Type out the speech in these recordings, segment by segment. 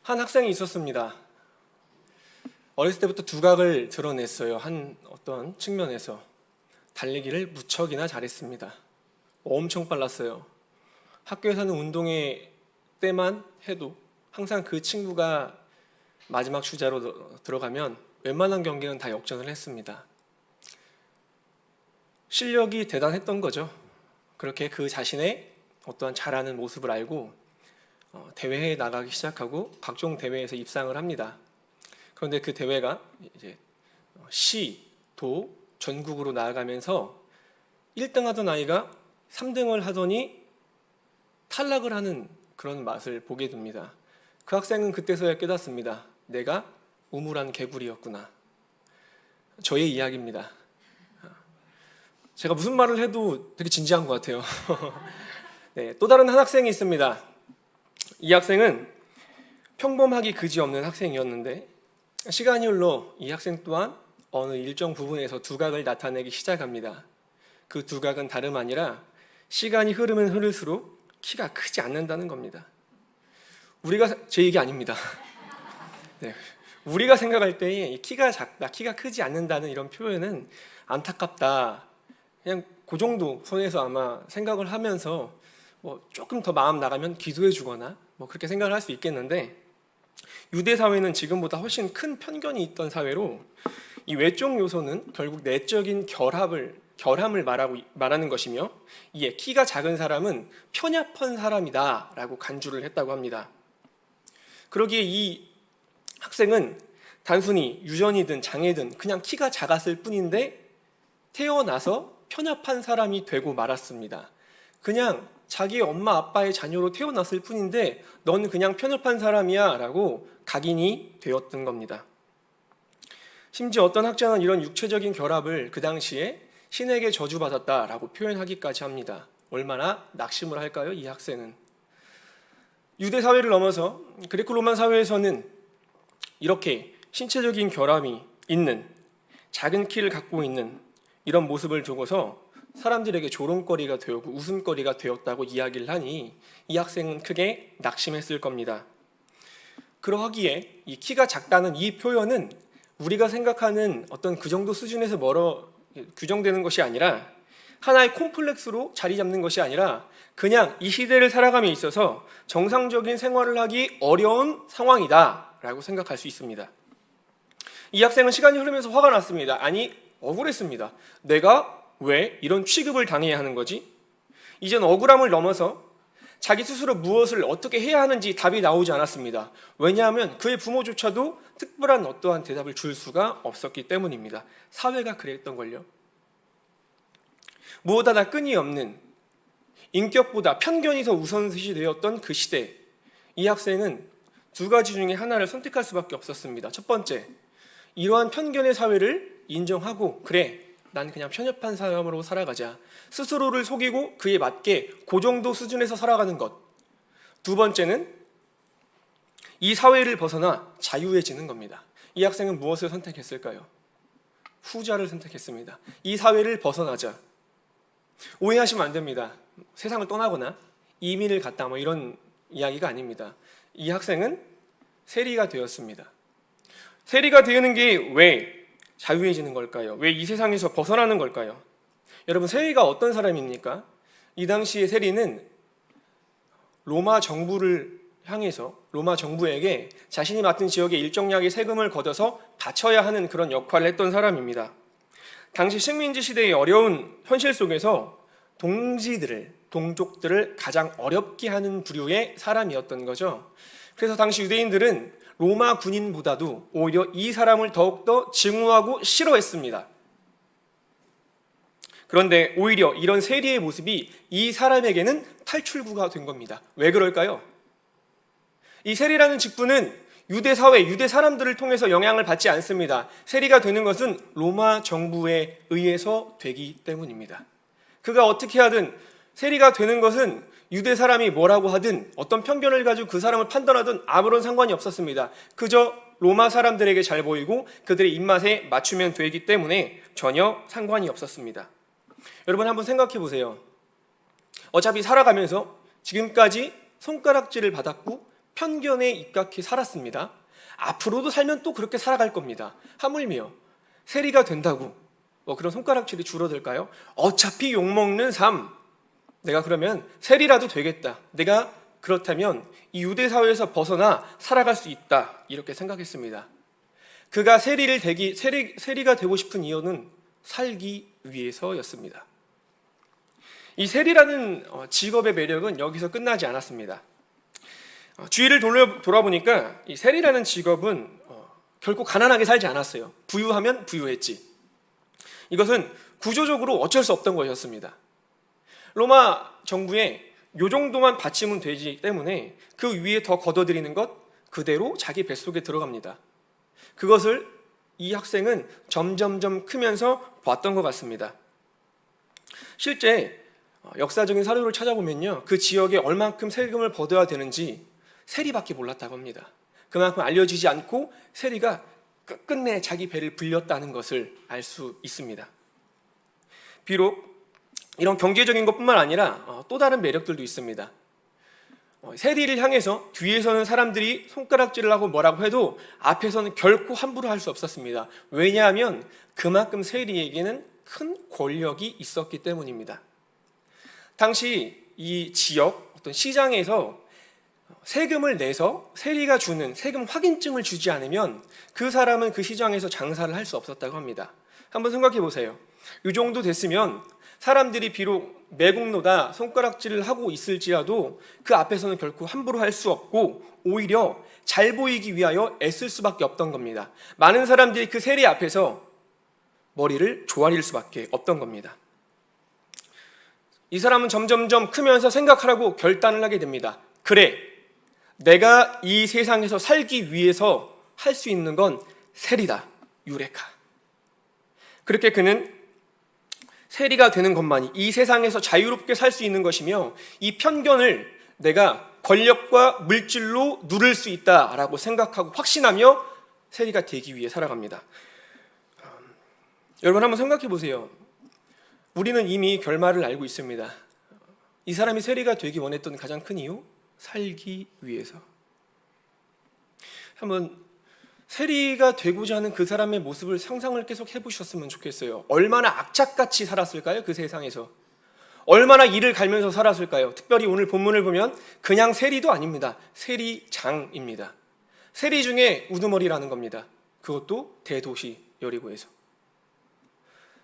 한 학생이 있었습니다. 어렸을 때부터 두각을 드러냈어요. 한 어떤 측면에서 달리기를 무척이나 잘했습니다. 엄청 빨랐어요. 학교에서는 운동회 때만 해도 항상 그 친구가 마지막 주자로 들어가면 웬만한 경기는 다 역전을 했습니다. 실력이 대단했던 거죠. 그렇게 그 자신의 어떠한 잘하는 모습을 알고 대회에 나가기 시작하고 각종 대회에서 입상을 합니다. 그런데 그 대회가 이제 시, 도, 전국으로 나아가면서 1등 하던 아이가 3등을 하더니 탈락을 하는 그런 맛을 보게 됩니다. 그 학생은 그때서야 깨닫습니다. 내가 우물한 개구리였구나. 저의 이야기입니다. 제가 무슨 말을 해도 되게 진지한 것 같아요. 네, 또 다른 한 학생이 있습니다. 이 학생은 평범하기 그지없는 학생이었는데 시간이 흘러 이 학생 또한 어느 일정 부분에서 두각을 나타내기 시작합니다. 그 두각은 다름 아니라 시간이 흐르면 흐를수록 키가 크지 않는다는 겁니다. 제 얘기 아닙니다. 네, 우리가 생각할 때에 키가 작다, 키가 크지 않는다는 이런 표현은 안타깝다. 그냥 그 정도 선에서 아마 생각을 하면서 조금 더 마음 나가면 기도해 주거나 그렇게 생각을 할 수 있겠는데, 유대 사회는 지금보다 훨씬 큰 편견이 있던 사회로 이 외적 요소는 결국 내적인 결함을 말하는 것이며, 이에 키가 작은 사람은 편협한 사람이다라고 간주를 했다고 합니다. 그러기에 이 학생은 단순히 유전이든 장애든 그냥 키가 작았을 뿐인데 태어나서 편협한 사람이 되고 말았습니다. 그냥 자기 엄마 아빠의 자녀로 태어났을 뿐인데 넌 그냥 편협한 사람이야 라고 각인이 되었던 겁니다. 심지어 어떤 학자는 이런 육체적인 결합을 그 당시에 신에게 저주받았다라고 표현하기까지 합니다. 얼마나 낙심을 할까요, 이 학생은? 유대 사회를 넘어서 그리코 로마 사회에서는 이렇게 신체적인 결함이 있는, 작은 키를 갖고 있는 이런 모습을 두고서 사람들에게 조롱거리가 되었고 웃음거리가 되었다고 이야기를 하니 이 학생은 크게 낙심했을 겁니다. 그러하기에 이 키가 작다는 이 표현은 우리가 생각하는 어떤 그 정도 수준에서 규정되는 것이 아니라, 하나의 콤플렉스로 자리 잡는 것이 아니라 그냥 이 시대를 살아감에 있어서 정상적인 생활을 하기 어려운 상황이다라고 생각할 수 있습니다. 이 학생은 시간이 흐르면서 화가 났습니다. 아니, 억울했습니다. 내가 왜 이런 취급을 당해야 하는 거지? 이젠 억울함을 넘어서 자기 스스로 무엇을 어떻게 해야 하는지 답이 나오지 않았습니다. 왜냐하면 그의 부모조차도 특별한 어떠한 대답을 줄 수가 없었기 때문입니다. 사회가 그랬던걸요. 무엇하다 끈이 없는, 인격보다 편견이 더 우선시 되었던 그 시대, 이 학생은 두 가지 중에 하나를 선택할 수밖에 없었습니다. 첫 번째, 이러한 편견의 사회를 인정하고 그래, 난 그냥 편협한 사람으로 살아가자. 스스로를 속이고 그에 맞게 그 정도 수준에서 살아가는 것. 두 번째는 이 사회를 벗어나 자유해지는 겁니다. 이 학생은 무엇을 선택했을까요? 후자를 선택했습니다. 이 사회를 벗어나자. 오해하시면 안 됩니다. 세상을 떠나거나 이민을 갔다 이런 이야기가 아닙니다. 이 학생은 세리가 되었습니다. 세리가 되는 게 왜 자유해지는 걸까요? 왜 이 세상에서 벗어나는 걸까요? 여러분, 세리가 어떤 사람입니까? 이 당시의 세리는 로마 정부를 향해서 로마 정부에게 자신이 맡은 지역의 일정량의 세금을 걷어서 바쳐야 하는 그런 역할을 했던 사람입니다. 당시 식민지 시대의 어려운 현실 속에서 동족들을 가장 어렵게 하는 부류의 사람이었던 거죠. 그래서 당시 유대인들은 로마 군인보다도 오히려 이 사람을 더욱더 증오하고 싫어했습니다. 그런데 오히려 이런 세리의 모습이 이 사람에게는 탈출구가 된 겁니다. 왜 그럴까요? 이 세리라는 직분은 유대 사회, 유대 사람들을 통해서 영향을 받지 않습니다. 세리가 되는 것은 로마 정부에 의해서 되기 때문입니다. 그가 어떻게 하든 세리가 되는 것은 유대 사람이 뭐라고 하든 어떤 편견을 가지고 그 사람을 판단하든 아무런 상관이 없었습니다. 그저 로마 사람들에게 잘 보이고 그들의 입맛에 맞추면 되기 때문에 전혀 상관이 없었습니다. 여러분, 한번 생각해 보세요. 어차피 살아가면서 지금까지 손가락질을 받았고 편견에 입각해 살았습니다. 앞으로도 살면 또 그렇게 살아갈 겁니다. 하물며 세리가 된다고 그런 손가락질이 줄어들까요? 어차피 욕먹는 삶, 내가 그러면 세리라도 되겠다, 내가 그렇다면 이 유대 사회에서 벗어나 살아갈 수 있다, 이렇게 생각했습니다. 그가 세리가 되고 싶은 이유는 살기 위해서였습니다. 이 세리라는 직업의 매력은 여기서 끝나지 않았습니다. 주위를 돌아보니까 이 세리라는 직업은 결코 가난하게 살지 않았어요. 부유하면 부유했지. 이것은 구조적으로 어쩔 수 없던 것이었습니다. 로마 정부에 요 정도만 바치면 되기 때문에 그 위에 더 걷어들이는 것 그대로 자기 뱃속에 들어갑니다. 그것을 이 학생은 점점점 크면서 봤던 것 같습니다. 실제 역사적인 사료를 찾아보면요, 그 지역에 얼만큼 세금을 거둬야 되는지 세리밖에 몰랐다고 합니다. 그만큼 알려지지 않고 세리가 끝끝내 자기 배를 불렸다는 것을 알 수 있습니다. 비록 이런 경제적인 것뿐만 아니라 또 다른 매력들도 있습니다. 세리를 향해서 뒤에서는 사람들이 손가락질을 하고 뭐라고 해도 앞에서는 결코 함부로 할 수 없었습니다. 왜냐하면 그만큼 세리에게는 큰 권력이 있었기 때문입니다. 당시 이 지역 어떤 시장에서 세금을 내서 세리가 주는 세금 확인증을 주지 않으면 그 사람은 그 시장에서 장사를 할 수 없었다고 합니다. 한번 생각해 보세요. 이 정도 됐으면 사람들이 비록 매국노다 손가락질을 하고 있을지라도 그 앞에서는 결코 함부로 할 수 없고 오히려 잘 보이기 위하여 애쓸 수밖에 없던 겁니다. 많은 사람들이 그 세리 앞에서 머리를 조아릴 수밖에 없던 겁니다. 이 사람은 점점점 크면서 생각하라고 결단을 하게 됩니다. 그래, 내가 이 세상에서 살기 위해서 할 수 있는 건 세리다, 유레카. 그렇게 그는 세리가 되는 것만이 이 세상에서 자유롭게 살 수 있는 것이며 이 편견을 내가 권력과 물질로 누를 수 있다라고 생각하고 확신하며 세리가 되기 위해 살아갑니다. 여러분 한번 생각해 보세요. 우리는 이미 결말을 알고 있습니다. 이 사람이 세리가 되기 원했던 가장 큰 이유? 살기 위해서. 한번 세리가 되고자 하는 그 사람의 모습을 상상을 계속 해보셨으면 좋겠어요. 얼마나 악착같이 살았을까요? 그 세상에서. 얼마나 이를 갈면서 살았을까요? 특별히 오늘 본문을 보면 그냥 세리도 아닙니다. 세리장입니다. 세리 중에 우두머리라는 겁니다. 그것도 대도시 여리고에서.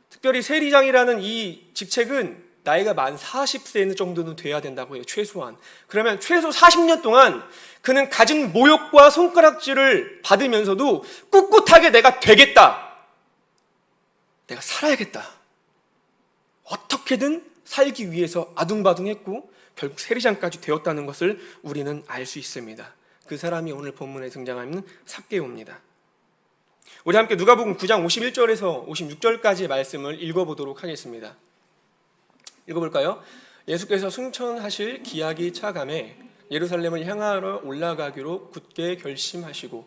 특별히 세리장이라는 이 직책은 나이가 만 40세 정도는 돼야 된다고 해요. 최소한. 그러면 최소 40년 동안 그는 갖은 모욕과 손가락질을 받으면서도 꿋꿋하게 내가 되겠다, 내가 살아야겠다, 어떻게든 살기 위해서 아둥바둥했고 결국 세리장까지 되었다는 것을 우리는 알 수 있습니다. 그 사람이 오늘 본문에 등장하는 삭개오입니다. 우리 함께 누가복음 9장 51절에서 56절까지의 말씀을 읽어보도록 하겠습니다. 읽어볼까요? 예수께서 승천하실 기약이 차감해 예루살렘을 향하러 올라가기로 굳게 결심하시고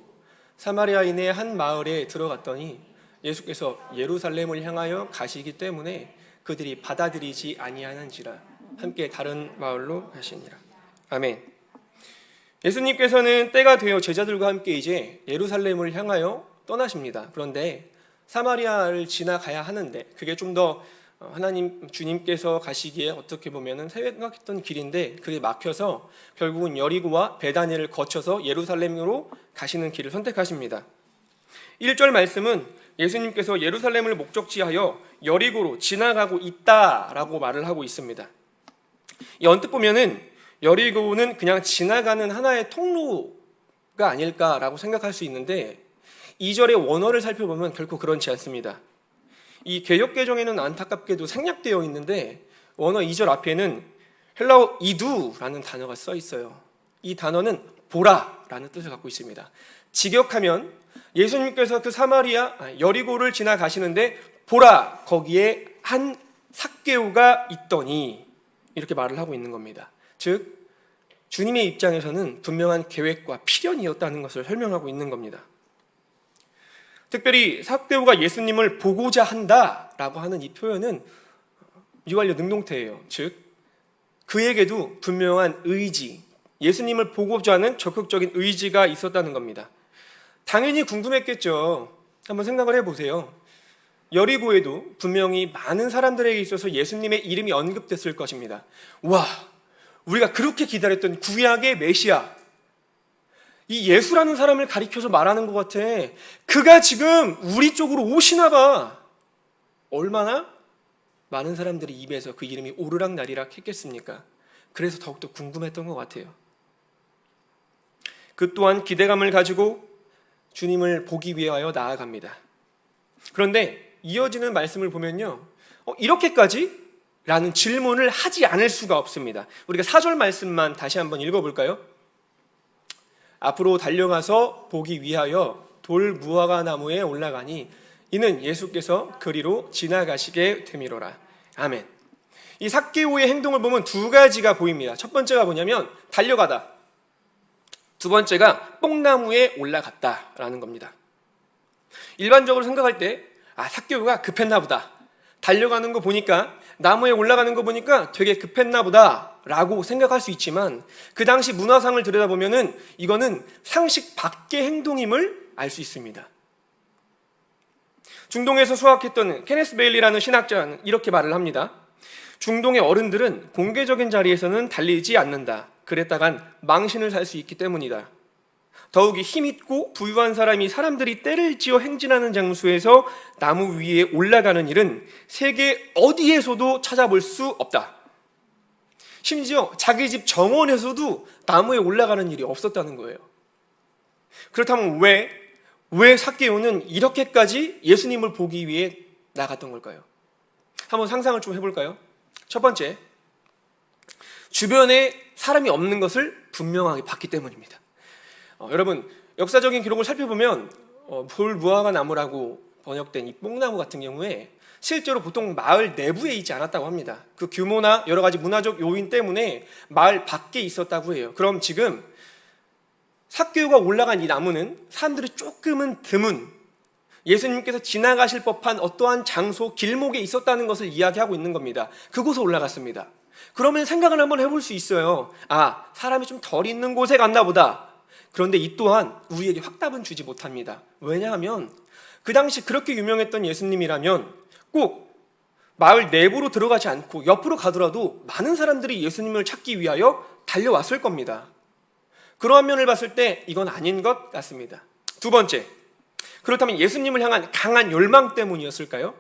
사마리아인의 한 마을에 들어갔더니 예수께서 예루살렘을 향하여 가시기 때문에 그들이 받아들이지 아니하는지라 함께 다른 마을로 가시니라. 아멘. 예수님께서는 때가 되어 제자들과 함께 이제 예루살렘을 향하여 떠나십니다. 그런데 사마리아를 지나가야 하는데 그게 좀 더 하나님 주님께서 가시기에 어떻게 보면은 생각했던 길인데 그게 막혀서 결국은 여리고와 베다니를 거쳐서 예루살렘으로 가시는 길을 선택하십니다. 1절 말씀은 예수님께서 예루살렘을 목적지하여 여리고로 지나가고 있다라고 말을 하고 있습니다. 이 언뜻 보면은 여리고는 그냥 지나가는 하나의 통로가 아닐까라고 생각할 수 있는데 2절의 원어를 살펴보면 결코 그렇지 않습니다. 이 개역개정에는 안타깝게도 생략되어 있는데 원어 2절 앞에는 헬라어 이두라는 단어가 써 있어요. 이 단어는 보라라는 뜻을 갖고 있습니다. 직역하면 예수님께서 그 사마리아 여리고를 지나가시는데 보라, 거기에 한 삭개오가 있더니 이렇게 말을 하고 있는 겁니다. 즉 주님의 입장에서는 분명한 계획과 필연이었다는 것을 설명하고 있는 겁니다. 특별히 삭개오가 예수님을 보고자 한다라고 하는 이 표현은 유관료 능동태예요. 즉 그에게도 분명한 의지, 예수님을 보고자 하는 적극적인 의지가 있었다는 겁니다. 당연히 궁금했겠죠. 한번 생각을 해보세요. 여리고에도 분명히 많은 사람들에게 있어서 예수님의 이름이 언급됐을 것입니다. 와, 우리가 그렇게 기다렸던 구약의 메시아, 이 예수라는 사람을 가리켜서 말하는 것 같아. 그가 지금 우리 쪽으로 오시나 봐. 얼마나 많은 사람들이 입에서 그 이름이 오르락내리락 했겠습니까? 그래서 더욱더 궁금했던 것 같아요. 그 또한 기대감을 가지고 주님을 보기 위하여 나아갑니다. 그런데 이어지는 말씀을 보면요, 이렇게까지? 라는 질문을 하지 않을 수가 없습니다. 우리가 4절 말씀만 다시 한번 읽어볼까요? 앞으로 달려가서 보기 위하여 돌 무화과 나무에 올라가니 이는 예수께서 그리로 지나가시게 됨이로라. 아멘. 이 삭개오의 행동을 보면 두 가지가 보입니다. 첫 번째가 뭐냐면 달려가다. 두 번째가 뽕나무에 올라갔다라는 겁니다. 일반적으로 생각할 때 삭개오가 급했나 보다. 달려가는 거 보니까, 나무에 올라가는 거 보니까 되게 급했나 보다 라고 생각할 수 있지만, 그 당시 문화상을 들여다보면은 이거는 상식 밖의 행동임을 알 수 있습니다. 중동에서 수학했던 케네스 베일리라는 신학자는 이렇게 말을 합니다. 중동의 어른들은 공개적인 자리에서는 달리지 않는다. 그랬다간 망신을 살 수 있기 때문이다. 더욱이 힘있고 부유한 사람이 사람들이 때를 지어 행진하는 장소에서 나무 위에 올라가는 일은 세계 어디에서도 찾아볼 수 없다. 심지어 자기 집 정원에서도 나무에 올라가는 일이 없었다는 거예요. 그렇다면 왜 삭개오는 이렇게까지 예수님을 보기 위해 나갔던 걸까요? 한번 상상을 좀 해볼까요? 첫 번째, 주변에 사람이 없는 것을 분명하게 봤기 때문입니다. 여러분, 역사적인 기록을 살펴보면 돌 무화과 나무라고 번역된 이 뽕나무 같은 경우에 실제로 보통 마을 내부에 있지 않았다고 합니다. 그 규모나 여러 가지 문화적 요인 때문에 마을 밖에 있었다고 해요. 그럼 지금 삭개오가 올라간 이 나무는 사람들이 조금은 드문 예수님께서 지나가실 법한 어떠한 장소, 길목에 있었다는 것을 이야기하고 있는 겁니다. 그곳에 올라갔습니다. 그러면 생각을 한번 해볼 수 있어요. 사람이 좀 덜 있는 곳에 갔나 보다. 그런데 이 또한 우리에게 확답은 주지 못합니다. 왜냐하면 그 당시 그렇게 유명했던 예수님이라면 꼭 마을 내부로 들어가지 않고 옆으로 가더라도 많은 사람들이 예수님을 찾기 위하여 달려왔을 겁니다. 그러한 면을 봤을 때 이건 아닌 것 같습니다. 두 번째, 그렇다면 예수님을 향한 강한 열망 때문이었을까요?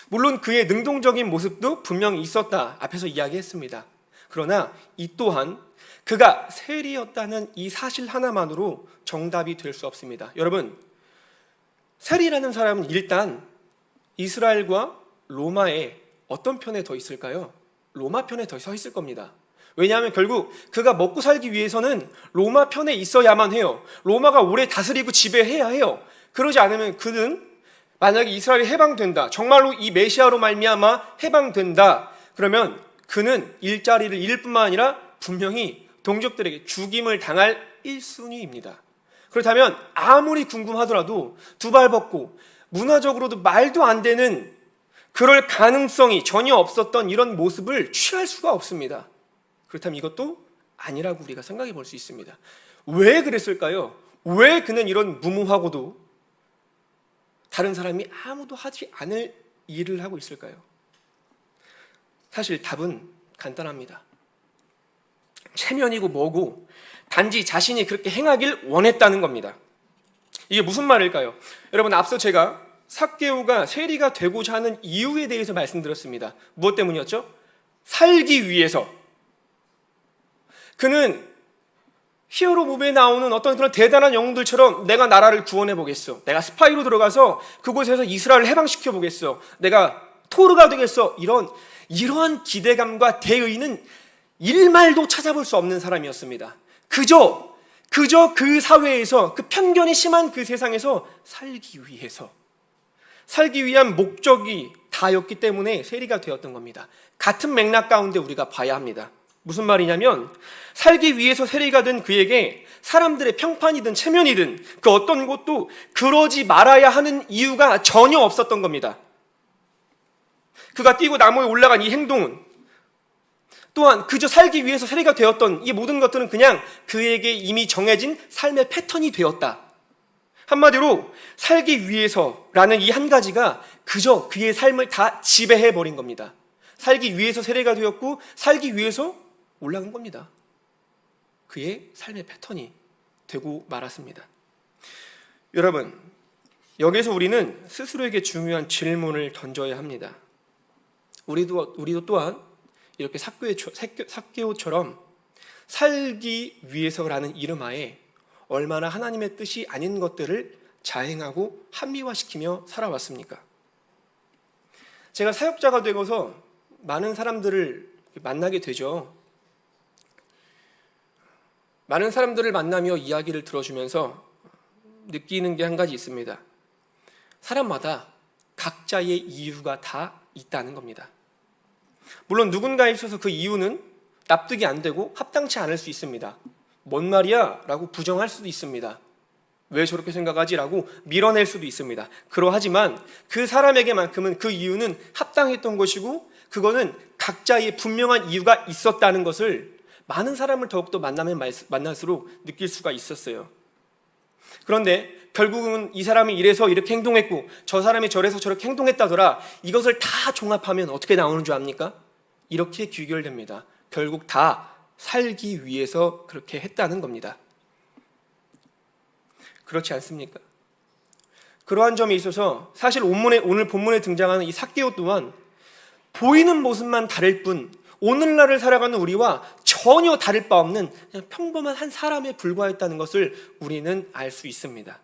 물론 그의 능동적인 모습도 분명히 있었다. 앞에서 이야기했습니다. 그러나 이 또한 그가 세리였다는 이 사실 하나만으로 정답이 될 수 없습니다. 여러분, 세리라는 사람은 일단 이스라엘과 로마의 어떤 편에 더 있을까요? 로마 편에 더 서 있을 겁니다. 왜냐하면 결국 그가 먹고 살기 위해서는 로마 편에 있어야만 해요. 로마가 오래 다스리고 지배해야 해요. 그러지 않으면 그는 만약에 이스라엘이 해방된다, 정말로 이 메시아로 말미암아 해방된다, 그러면 그는 일자리를 잃을 뿐만 아니라 분명히 동족들에게 죽임을 당할 1순위입니다. 그렇다면 아무리 궁금하더라도 두 발 벗고 문화적으로도 말도 안 되는 그럴 가능성이 전혀 없었던 이런 모습을 취할 수가 없습니다. 그렇다면 이것도 아니라고 우리가 생각해 볼 수 있습니다. 왜 그랬을까요? 왜 그는 이런 무모하고도 다른 사람이 아무도 하지 않을 일을 하고 있을까요? 사실 답은 간단합니다. 체면이고 뭐고 단지 자신이 그렇게 행하길 원했다는 겁니다. 이게 무슨 말일까요? 여러분, 앞서 제가 삭개오가 세리가 되고자 하는 이유에 대해서 말씀드렸습니다. 무엇 때문이었죠? 살기 위해서. 그는 히어로 무비에 나오는 어떤 그런 대단한 영웅들처럼 내가 나라를 구원해 보겠어, 내가 스파이로 들어가서 그곳에서 이스라엘을 해방시켜 보겠어, 내가 토르가 되겠어, 이러한 기대감과 대의는 일말도 찾아볼 수 없는 사람이었습니다. 그저 그 사회에서, 그 편견이 심한 그 세상에서 살기 위한 목적이 다였기 때문에 세리가 되었던 겁니다. 같은 맥락 가운데 우리가 봐야 합니다. 무슨 말이냐면, 살기 위해서 세리가 된 그에게 사람들의 평판이든 체면이든 그 어떤 것도 그러지 말아야 하는 이유가 전혀 없었던 겁니다. 그가 뛰고 나무에 올라간 이 행동은 또한 그저 살기 위해서 세리가 되었던 이 모든 것들은 그냥 그에게 이미 정해진 삶의 패턴이 되었다. 한마디로 살기 위해서라는 이 한 가지가 그저 그의 삶을 다 지배해버린 겁니다. 살기 위해서 세리가 되었고 살기 위해서 올라간 겁니다. 그의 삶의 패턴이 되고 말았습니다. 여러분, 여기서 우리는 스스로에게 중요한 질문을 던져야 합니다. 우리도 또한 이렇게 삭개오처럼 살기 위해서라는 이름하에 얼마나 하나님의 뜻이 아닌 것들을 자행하고 합리화시키며 살아왔습니까? 제가 사역자가 되고서 많은 사람들을 만나게 되죠. 많은 사람들을 만나며 이야기를 들어주면서 느끼는 게 한 가지 있습니다. 사람마다 각자의 이유가 다 있다는 겁니다. 물론 누군가에 있어서 그 이유는 납득이 안 되고 합당치 않을 수 있습니다. 뭔 말이야? 라고 부정할 수도 있습니다. 왜 저렇게 생각하지? 라고 밀어낼 수도 있습니다. 그러하지만 그 사람에게만큼은 그 이유는 합당했던 것이고 그거는 각자의 분명한 이유가 있었다는 것을 많은 사람을 더욱더 만나면 만날수록 느낄 수가 있었어요. 그런데 결국은 이 사람이 이래서 이렇게 행동했고 저 사람이 저래서 저렇게 행동했다더라. 이것을 다 종합하면 어떻게 나오는 줄 압니까? 이렇게 귀결됩니다. 결국 다 살기 위해서 그렇게 했다는 겁니다. 그렇지 않습니까? 그러한 점에 있어서 사실 오늘 본문에 등장하는 이 삭개오 또한 보이는 모습만 다를 뿐 오늘날을 살아가는 우리와 전혀 다를 바 없는 그냥 평범한 한 사람에 불과했다는 것을 우리는 알 수 있습니다.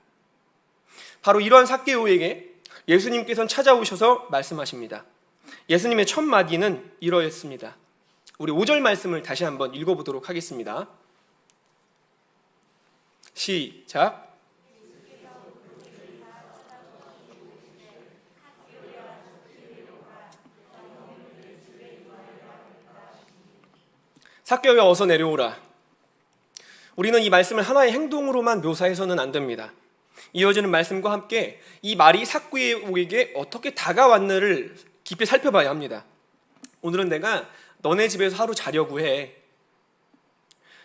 바로 이러한 삭개오에게 예수님께서는 찾아오셔서 말씀하십니다. 예수님의 첫 마디는 이러했습니다. 우리 5절 말씀을 다시 한번 읽어보도록 하겠습니다. 시작. 삭개오야 어서 내려오라. 우리는 이 말씀을 하나의 행동으로만 묘사해서는 안 됩니다. 이어지는 말씀과 함께 이 말이 삭개오에게 어떻게 다가왔느를 깊이 살펴봐야 합니다. 오늘은 내가 너네 집에서 하루 자려고 해.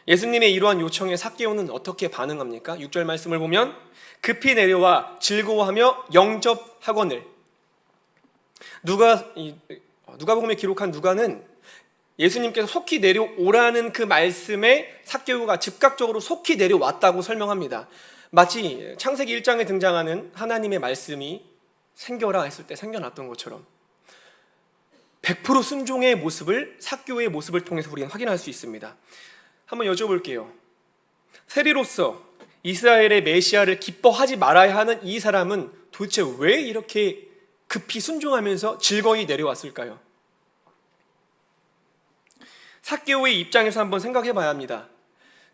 예수님의 이러한 요청에 삭개오는 어떻게 반응합니까? 6절 말씀을 보면 급히 내려와 즐거워하며 영접하거늘. 누가복음에 기록한 누가는 예수님께서 속히 내려오라는 그 말씀에 삭개오가 즉각적으로 속히 내려왔다고 설명합니다. 마치 창세기 1장에 등장하는 하나님의 말씀이 생겨라 했을 때 생겨났던 것처럼 100% 순종의 모습을 삭개오의 모습을 통해서 우리는 확인할 수 있습니다. 한번 여쭤볼게요. 세리로서 이스라엘의 메시아를 기뻐하지 말아야 하는 이 사람은 도대체 왜 이렇게 급히 순종하면서 즐거이 내려왔을까요? 삭개오의 입장에서 한번 생각해 봐야 합니다.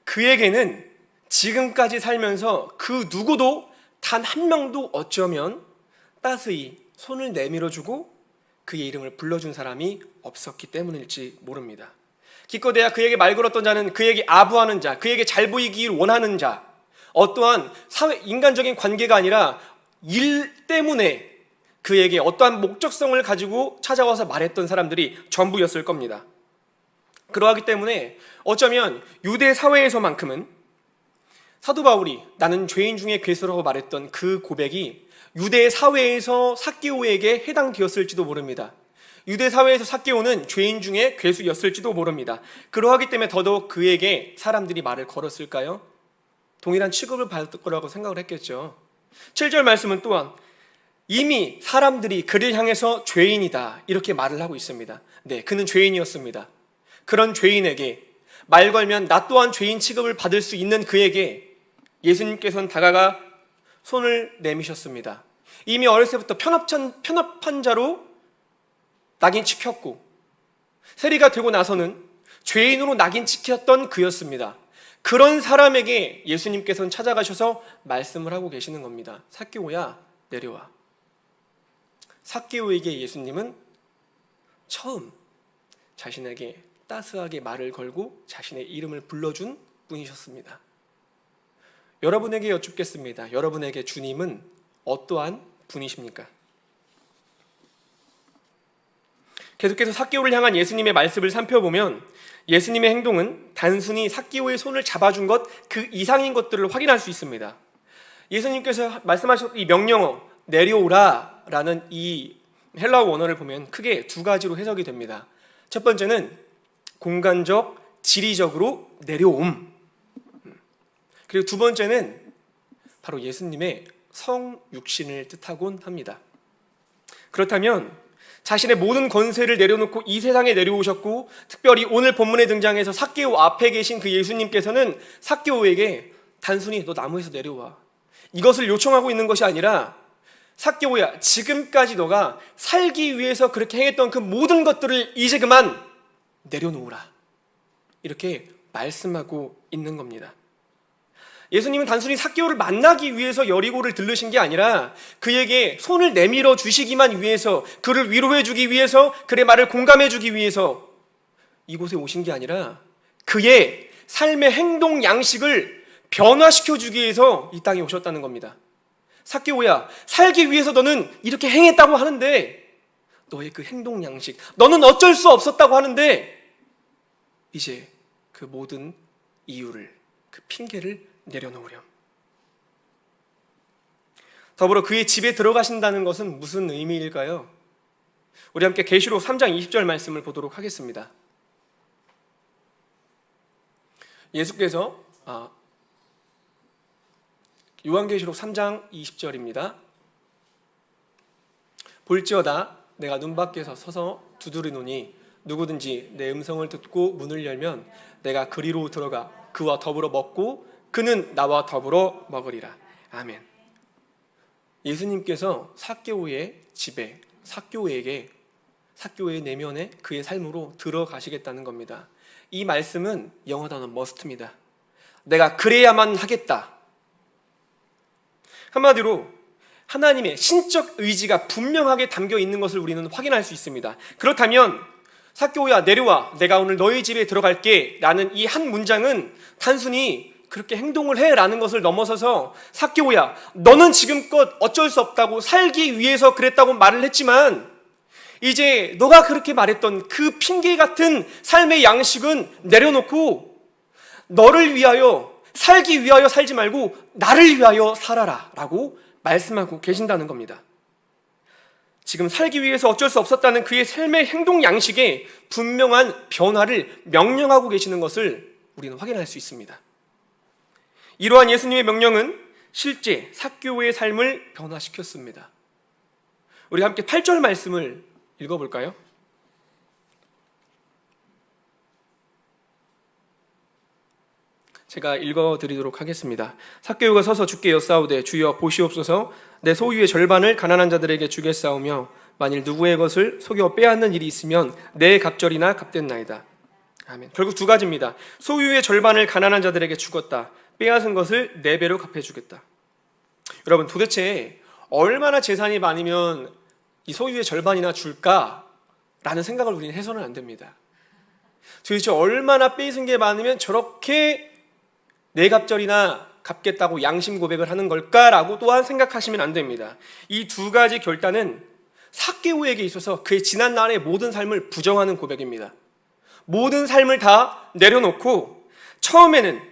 그에게는 지금까지 살면서 그 누구도 단 한 명도 어쩌면 따스히 손을 내밀어주고 그의 이름을 불러준 사람이 없었기 때문일지 모릅니다. 기껏해야 그에게 말 걸었던 자는 그에게 아부하는 자, 그에게 잘 보이길 원하는 자, 어떠한 인간적인 관계가 아니라 일 때문에 그에게 어떠한 목적성을 가지고 찾아와서 말했던 사람들이 전부였을 겁니다. 그러하기 때문에 어쩌면 유대 사회에서만큼은 사도 바울이 나는 죄인 중에 괴수라고 말했던 그 고백이 유대 사회에서 삭개오에게 해당되었을지도 모릅니다. 유대 사회에서 삭개오는 죄인 중에 괴수였을지도 모릅니다. 그러하기 때문에 더더욱 그에게 사람들이 말을 걸었을까요? 동일한 취급을 받을 거라고 생각을 했겠죠. 7절 말씀은 또한 이미 사람들이 그를 향해서 죄인이다 이렇게 말을 하고 있습니다. 네, 그는 죄인이었습니다. 그런 죄인에게 말 걸면 나 또한 죄인 취급을 받을 수 있는 그에게 예수님께서는 다가가 손을 내미셨습니다. 이미 어렸을 때부터 편협한 자로 낙인 찍혔고 세리가 되고 나서는 죄인으로 낙인 찍혔던 그였습니다. 그런 사람에게 예수님께서는 찾아가셔서 말씀을 하고 계시는 겁니다. 삭개오야 내려와. 삭개오에게 예수님은 처음 자신에게 따스하게 말을 걸고 자신의 이름을 불러준 분이셨습니다. 여러분에게 여쭙겠습니다. 여러분에게 주님은 어떠한 분이십니까? 계속해서 삭개오를 향한 예수님의 말씀을 살펴보면 예수님의 행동은 단순히 삭개오의 손을 잡아준 것 그 이상인 것들을 확인할 수 있습니다. 예수님께서 말씀하셨던 이 명령어 내려오라 라는 이 헬라어 원어를 보면 크게 두 가지로 해석이 됩니다. 첫 번째는 공간적, 지리적으로 내려옴. 그리고 두 번째는 바로 예수님의 성육신을 뜻하곤 합니다. 그렇다면 자신의 모든 권세를 내려놓고 이 세상에 내려오셨고, 특별히 오늘 본문에 등장해서 삭개오 앞에 계신 그 예수님께서는 삭개오에게 단순히 너 나무에서 내려와, 이것을 요청하고 있는 것이 아니라 삭개오야, 지금까지 너가 살기 위해서 그렇게 행했던 그 모든 것들을 이제 그만 내려놓으라, 이렇게 말씀하고 있는 겁니다. 예수님은 단순히 삭개오를 만나기 위해서 여리고를 들르신 게 아니라 그에게 손을 내밀어 주시기만 위해서, 그를 위로해 주기 위해서, 그의 말을 공감해 주기 위해서 이곳에 오신 게 아니라 그의 삶의 행동 양식을 변화시켜 주기 위해서 이 땅에 오셨다는 겁니다. 삭개오야, 살기 위해서 너는 이렇게 행했다고 하는데, 너의 그 행동 양식, 너는 어쩔 수 없었다고 하는데 이제 그 모든 이유를, 그 핑계를 내려놓으렴. 더불어 그의 집에 들어가신다는 것은 무슨 의미일까요? 우리 함께 계시록 3장 20절 말씀을 보도록 하겠습니다. 예수께서 요한계시록 3장 20절입니다. 볼지어다 내가 눈 밖에서 서서 두드리노니 누구든지 내 음성을 듣고 문을 열면 내가 그리로 들어가 그와 더불어 먹고 그는 나와 더불어 먹으리라. 아멘. 예수님께서 삭개오의 집에, 삭개오의 내면에 그의 삶으로 들어가시겠다는 겁니다. 이 말씀은 영어 단어 must입니다. 내가 그래야만 하겠다. 한마디로 하나님의 신적 의지가 분명하게 담겨 있는 것을 우리는 확인할 수 있습니다. 그렇다면 삭개오야, 내려와, 내가 오늘 너희 집에 들어갈게 라는 이 한 문장은 단순히 그렇게 행동을 해 라는 것을 넘어서서 삭개오야, 너는 지금껏 어쩔 수 없다고 살기 위해서 그랬다고 말을 했지만 이제 너가 그렇게 말했던 그 핑계 같은 삶의 양식은 내려놓고 너를 위하여 살기 위하여 살지 말고 나를 위하여 살아라 라고 말씀하고 계신다는 겁니다. 지금 살기 위해서 어쩔 수 없었다는 그의 삶의 행동 양식에 분명한 변화를 명령하고 계시는 것을 우리는 확인할 수 있습니다. 이러한 예수님의 명령은 실제 삭개오의 삶을 변화시켰습니다. 우리 함께 8절 말씀을 읽어볼까요? 제가 읽어드리도록 하겠습니다. 삭개오가 서서 주께 여싸우되 주여 보시옵소서, 내 소유의 절반을 가난한 자들에게 주겠사오며 만일 누구의 것을 속여 빼앗는 일이 있으면 내 갑절이나 갚겠나이다. 아멘. 결국 두 가지입니다. 소유의 절반을 가난한 자들에게 주겠다, 빼앗은 것을 4배로 갚아주겠다. 여러분, 도대체 얼마나 재산이 많으면 이 소유의 절반이나 줄까라는 생각을 우리는 해서는 안 됩니다. 도대체 얼마나 뺏은 게 많으면 저렇게 4갑절이나 갚겠다고 양심 고백을 하는 걸까라고 또한 생각하시면 안 됩니다. 이 두 가지 결단은 삭개오에게 있어서 그의 지난 날의 모든 삶을 부정하는 고백입니다. 모든 삶을 다 내려놓고 처음에는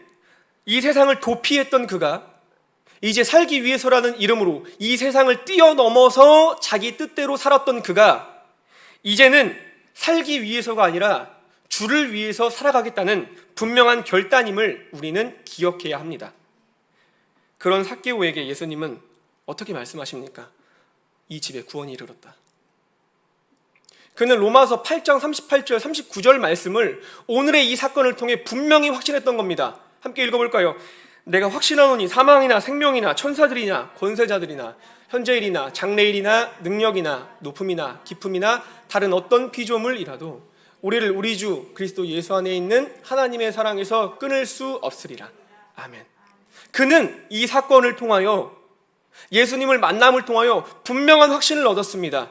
이 세상을 도피했던 그가 이제 살기 위해서라는 이름으로 이 세상을 뛰어넘어서 자기 뜻대로 살았던 그가 이제는 살기 위해서가 아니라 주를 위해서 살아가겠다는 분명한 결단임을 우리는 기억해야 합니다. 그런 삭개오에게 예수님은 어떻게 말씀하십니까? 이 집에 구원이 이르렀다. 그는 로마서 8장 38절 39절 말씀을 오늘의 이 사건을 통해 분명히 확신했던 겁니다. 함께 읽어볼까요? 내가 확신하노니 사망이나 생명이나 천사들이나 권세자들이나 현재일이나 장래일이나 능력이나 높음이나 깊음이나 다른 어떤 피조물이라도 우리를 우리 주 그리스도 예수 안에 있는 하나님의 사랑에서 끊을 수 없으리라. 아멘. 그는 이 사건을 통하여, 예수님을 만남을 통하여 분명한 확신을 얻었습니다.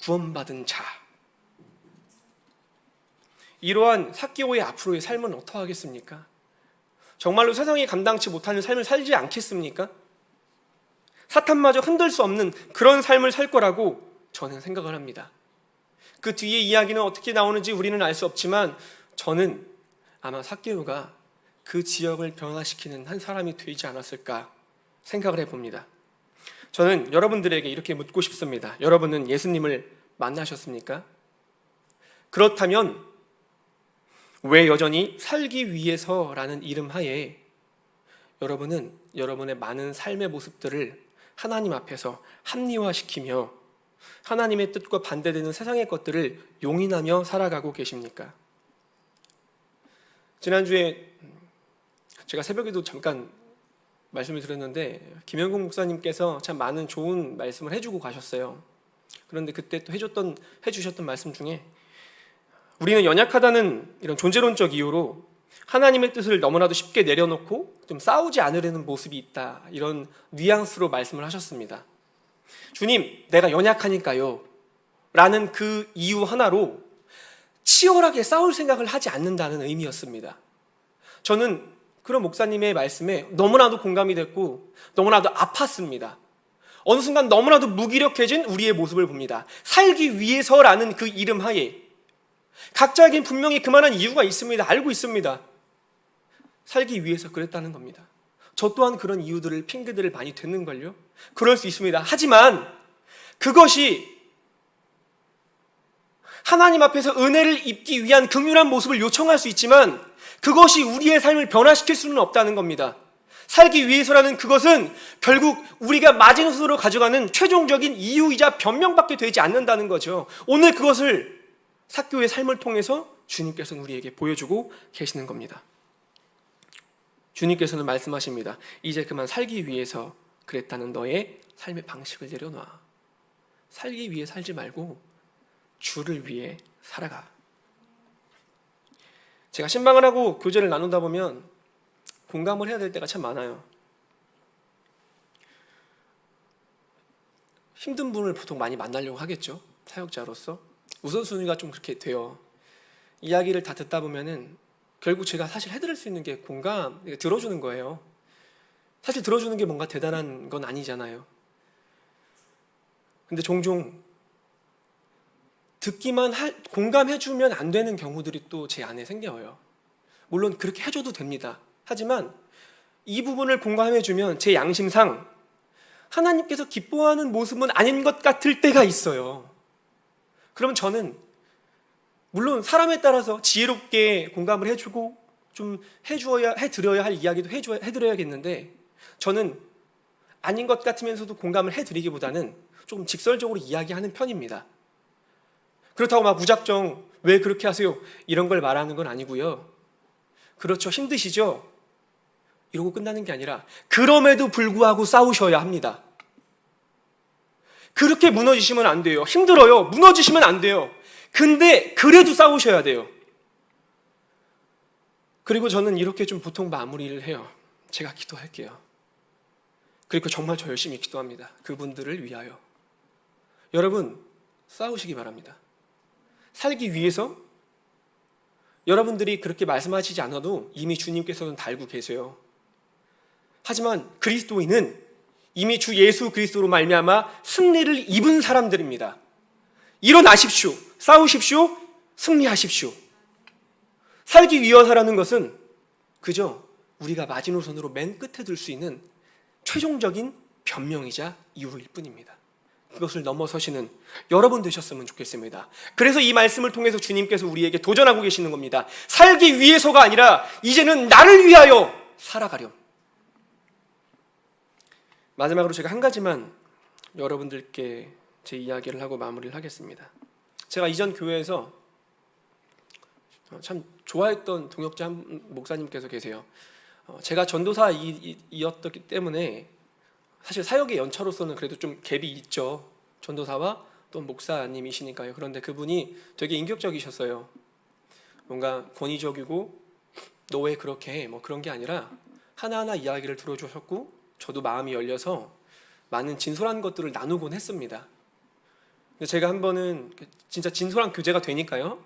구원받은 자. 이러한 삭개오의 앞으로의 삶은 어떠하겠습니까? 정말로 세상이 감당치 못하는 삶을 살지 않겠습니까? 사탄마저 흔들 수 없는 그런 삶을 살 거라고 저는 생각을 합니다. 그 뒤에 이야기는 어떻게 나오는지 우리는 알 수 없지만 저는 아마 삭개오가 그 지역을 변화시키는 한 사람이 되지 않았을까 생각을 해봅니다. 저는 여러분들에게 이렇게 묻고 싶습니다. 여러분은 예수님을 만나셨습니까? 그렇다면 왜 여전히 살기 위해서라는 이름 하에 여러분은 여러분의 많은 삶의 모습들을 하나님 앞에서 합리화시키며 하나님의 뜻과 반대되는 세상의 것들을 용인하며 살아가고 계십니까? 지난주에 제가 새벽에도 잠깐 말씀을 드렸는데 김영국 목사님께서 참 많은 좋은 말씀을 해주고 가셨어요. 그런데 그때 또 해주셨던 말씀 중에 우리는 연약하다는 이런 존재론적 이유로 하나님의 뜻을 너무나도 쉽게 내려놓고 좀 싸우지 않으려는 모습이 있다, 이런 뉘앙스로 말씀을 하셨습니다. 주님, 내가 연약하니까요 라는 그 이유 하나로 치열하게 싸울 생각을 하지 않는다는 의미였습니다. 저는 그런 목사님의 말씀에 너무나도 공감이 됐고 너무나도 아팠습니다. 어느 순간 너무나도 무기력해진 우리의 모습을 봅니다. 살기 위해서라는 그 이름 하에 각자에겐 분명히 그만한 이유가 있습니다. 알고 있습니다. 살기 위해서 그랬다는 겁니다. 저 또한 그런 이유들을, 핑계들을 많이 듣는걸요. 그럴 수 있습니다. 하지만 그것이 하나님 앞에서 은혜를 입기 위한 긍휼한 모습을 요청할 수 있지만 그것이 우리의 삶을 변화시킬 수는 없다는 겁니다. 살기 위해서라는 그것은 결국 우리가 마지노선으로 가져가는 최종적인 이유이자 변명밖에 되지 않는다는 거죠. 오늘 그것을 삭개오의 삶을 통해서 주님께서는 우리에게 보여주고 계시는 겁니다. 주님께서는 말씀하십니다. 이제 그만 살기 위해서 그랬다는 너의 삶의 방식을 내려놔. 살기 위해 살지 말고 주를 위해 살아가. 제가 신방을 하고 교제를 나누다 보면 공감을 해야 될 때가 참 많아요. 힘든 분을 보통 많이 만나려고 하겠죠. 사역자로서 우선순위가 좀 그렇게 돼요. 이야기를 다 듣다 보면은 결국 제가 사실 해드릴 수 있는 게 공감, 들어주는 거예요. 사실 들어주는 게 뭔가 대단한 건 아니잖아요. 근데 종종 공감해주면 안 되는 경우들이 또 제 안에 생겨요. 물론 그렇게 해줘도 됩니다. 하지만 이 부분을 공감해주면 제 양심상 하나님께서 기뻐하는 모습은 아닌 것 같을 때가 있어요. 그럼 저는 물론 사람에 따라서 지혜롭게 공감을 해주고 좀 해드려야 할 이야기도 해드려야겠는데 저는 아닌 것 같으면서도 공감을 해드리기보다는 좀 직설적으로 이야기하는 편입니다. 그렇다고 막 무작정 왜 그렇게 하세요? 이런 걸 말하는 건 아니고요. 그렇죠, 힘드시죠? 이러고 끝나는 게 아니라 그럼에도 불구하고 싸우셔야 합니다. 그렇게 무너지시면 안 돼요. 힘들어요. 무너지시면 안 돼요. 근데 그래도 싸우셔야 돼요. 그리고 저는 이렇게 좀 보통 마무리를 해요. 제가 기도할게요. 그리고 정말 저 열심히 기도합니다. 그분들을 위하여. 여러분, 싸우시기 바랍니다. 살기 위해서 여러분들이 그렇게 말씀하시지 않아도 이미 주님께서는 달고 계세요. 하지만 그리스도인은 이미 주 예수 그리스도로 말미암아 승리를 입은 사람들입니다. 일어나십시오. 싸우십시오. 승리하십시오. 살기 위해서라는 것은 그저 우리가 마지노선으로 맨 끝에 둘 수 있는 최종적인 변명이자 이유일 뿐입니다. 그것을 넘어서시는 여러분 되셨으면 좋겠습니다. 그래서 이 말씀을 통해서 주님께서 우리에게 도전하고 계시는 겁니다. 살기 위해서가 아니라 이제는 나를 위하여 살아가렴. 마지막으로 제가 한 가지만 여러분들께 제 이야기를 하고 마무리를 하겠습니다. 제가 이전 교회에서 참 좋아했던 동역자 한 목사님께서 계세요. 제가 전도사이었기 때문에 사실 사역의 연차로서는 그래도 좀 갭이 있죠. 전도사와 또 목사님이시니까요. 그런데 그분이 되게 인격적이셨어요. 뭔가 권위적이고 너 왜 그렇게 해? 뭐 그런 게 아니라 하나하나 이야기를 들어주셨고 저도 마음이 열려서 많은 진솔한 것들을 나누곤 했습니다. 근데 제가 한 번은 진짜 진솔한 교제가 되니까요.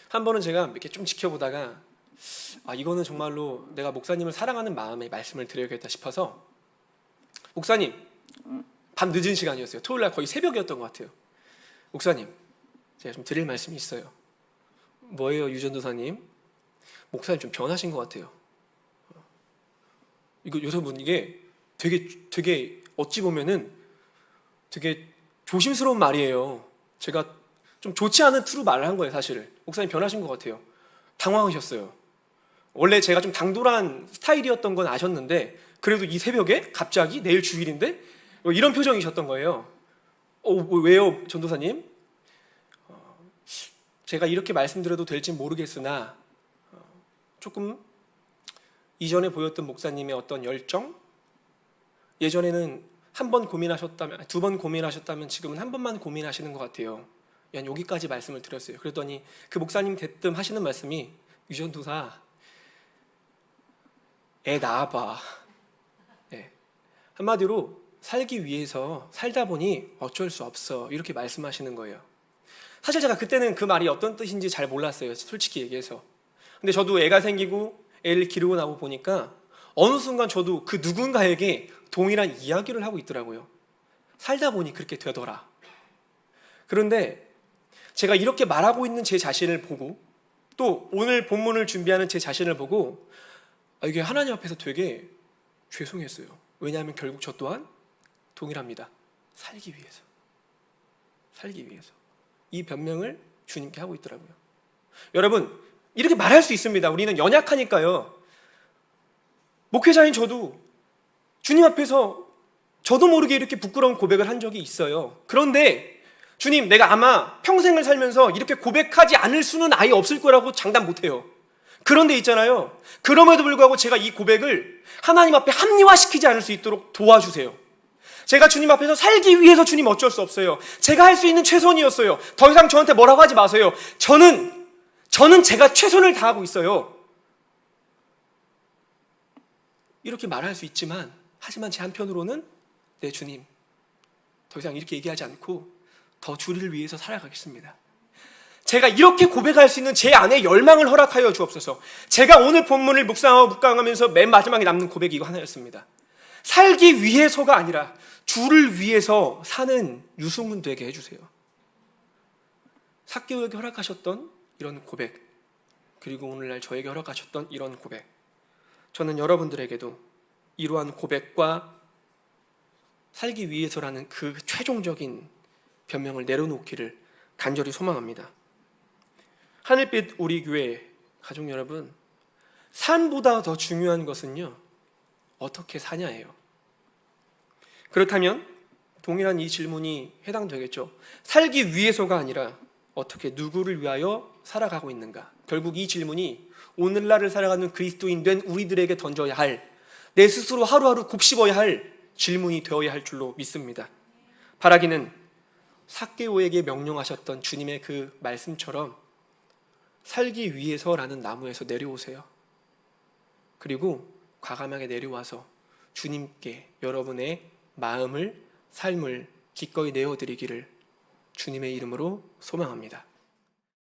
한 번은 제가 이렇게 좀 지켜보다가 이거는 정말로 내가 목사님을 사랑하는 마음에 말씀을 드려야겠다 싶어서 목사님, 밤 늦은 시간이었어요. 토요일 날 거의 새벽이었던 것 같아요. 목사님, 제가 좀 드릴 말씀이 있어요. 뭐예요, 유전도사님? 목사님 좀 변하신 것 같아요. 이거 여러분, 이게 되게 어찌 보면은 되게 조심스러운 말이에요. 제가 좀 좋지 않은 투로 말을 한 거예요, 사실. 목사님 변하신 것 같아요. 당황하셨어요. 원래 제가 좀 당돌한 스타일이었던 건 아셨는데, 그래도 이 새벽에 갑자기 내일 주일인데 이런 표정이셨던 거예요. 왜요, 전도사님? 제가 이렇게 말씀드려도 될지 모르겠으나 조금 이전에 보였던 목사님의 어떤 열정, 예전에는 한 번 고민하셨다면, 두 번 고민하셨다면 지금은 한 번만 고민하시는 것 같아요. 그냥 여기까지 말씀을 드렸어요. 그랬더니 그 목사님 대뜸 하시는 말씀이, 유전도사, 애 낳아봐. 네. 한마디로 살기 위해서 살다 보니 어쩔 수 없어, 이렇게 말씀하시는 거예요. 사실 제가 그때는 그 말이 어떤 뜻인지 잘 몰랐어요, 솔직히 얘기해서. 근데 저도 애가 생기고 애를 기르고 나고 보니까 어느 순간 저도 그 누군가에게 동일한 이야기를 하고 있더라고요. 살다 보니 그렇게 되더라. 그런데 제가 이렇게 말하고 있는 제 자신을 보고, 또 오늘 본문을 준비하는 제 자신을 보고, 이게 하나님 앞에서 되게 죄송했어요. 왜냐하면 결국 저 또한 동일합니다. 살기 위해서. 이 변명을 주님께 하고 있더라고요. 여러분, 이렇게 말할 수 있습니다. 우리는 연약하니까요. 목회자인 저도 주님 앞에서 저도 모르게 이렇게 부끄러운 고백을 한 적이 있어요. 그런데 주님, 내가 아마 평생을 살면서 이렇게 고백하지 않을 수는 아예 없을 거라고 장담 못해요. 그런데 있잖아요, 그럼에도 불구하고 제가 이 고백을 하나님 앞에 합리화시키지 않을 수 있도록 도와주세요. 제가 주님 앞에서 살기 위해서 주님 어쩔 수 없어요. 제가 할 수 있는 최선이었어요. 더 이상 저한테 뭐라고 하지 마세요. 저는 제가 최선을 다하고 있어요. 이렇게 말할 수 있지만, 하지만 제 한편으로는, 네 주님, 더 이상 이렇게 얘기하지 않고 더 주를 위해서 살아가겠습니다. 제가 이렇게 고백할 수 있는 제 안에 열망을 허락하여 주옵소서. 제가 오늘 본문을 묵상하면서 맨 마지막에 남는 고백이 이거 하나였습니다. 살기 위해서가 아니라 주를 위해서 사는 유승훈 되게 해주세요. 삭개오에게 허락하셨던 이런 고백, 그리고 오늘날 저에게 허락하셨던 이런 고백, 저는 여러분들에게도 이러한 고백과 살기 위해서라는 그 최종적인 변명을 내려놓기를 간절히 소망합니다. 하늘빛 우리 교회 가족 여러분, 삶보다 더 중요한 것은요, 어떻게 사냐예요. 그렇다면 동일한 이 질문이 해당되겠죠. 살기 위해서가 아니라 어떻게 누구를 위하여 살아가고 있는가. 결국 이 질문이 오늘날을 살아가는 그리스도인 된 우리들에게 던져야 할, 내 스스로 하루하루 곱씹어야 할 질문이 되어야 할 줄로 믿습니다. 바라기는 삭개오에게 명령하셨던 주님의 그 말씀처럼 살기 위해서라는 나무에서 내려오세요. 그리고 과감하게 내려와서 주님께 여러분의 마음을, 삶을 기꺼이 내어드리기를 주님의 이름으로 소망합니다.